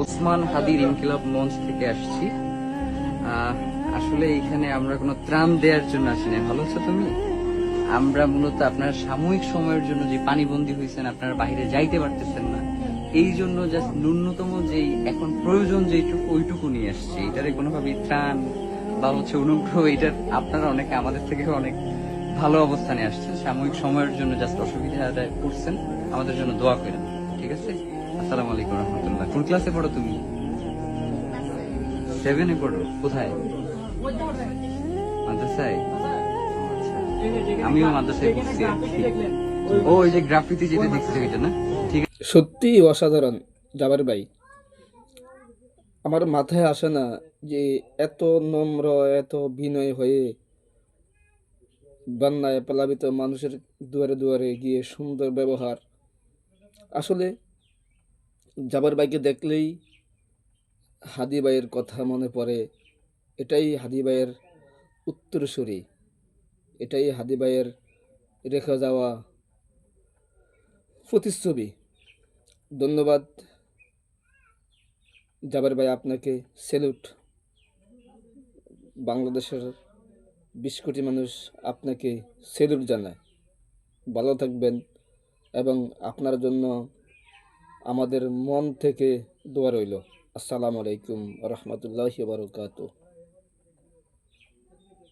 ওসমান হাদির ইনকিলাব মঞ্চ থেকে আসছি। আসলে এখানে আমরা কোনো ত্রাণ দেওয়ার জন্য আসি না। ভালো আছো তুমি? আমরা মূলত আপনার সাময়িক সময়ের জন্য যে পানিবন্দী হয়েছেন, আপনারা বাইরে যাইতে পারতেছেন না, এই জন্য জাস্ট ন্যূনতম যেই এখন প্রয়োজন যেইটুকু ওইটুকু নিয়ে আসছি। এটারে কোনোভাবেই ত্রাণ বা অনুগ্রহ, এটার আপনারা অনেকে আমাদের থেকে অনেক ভালো অবস্থানে আসছেন। সাময়িক সময়ের জন্য জাস্ট অসুবিধা করছেন, আমাদের জন্য দোয়া করেন, ঠিক আছে? আসসালামু আলাইকুম রহমতুল্লাহ। কোন ক্লাসে পড়ো তুমি? 7-এ পড়ো? কোথায়? মাদ্রাসায়? আচ্ছা, আমিও মাদ্রাসায় পড়ছি। ও, ওই যে গ্রাফিতি যেটা দেখছি ওইটা না? ঠিক আছে। সত্যি অসাধারণ জাবের ভাই। আমার মাথায় আসে না যে এত নম্র, এত বিনয় হয়ে বন্যায় প্লাবিত মানুষের দুয়ারে দুয়ারে গিয়ে সুন্দর ব্যবহার। আসলে জাবের ভাইকে দেখলেই হাদি ভাইয়ের কথা মনে পড়ে। এটাই হাদি ভাইয়ের উত্তরসূরি, এটাই হাদি ভাইয়ের রেখে যাওয়া প্রতিচ্ছবি। ধন্যবাদ জাবের ভাই, আপনাকে স্যালুট। বাংলাদেশের 20 কোটি মানুষ আপনাকে স্যালুট জানায়। ভালো থাকবেন এবং আপনার জন্য আমাদের মন থেকে দোয়া রইল। আসসালামু আলাইকুম রহমতুল্লাহি বারকাতুহু।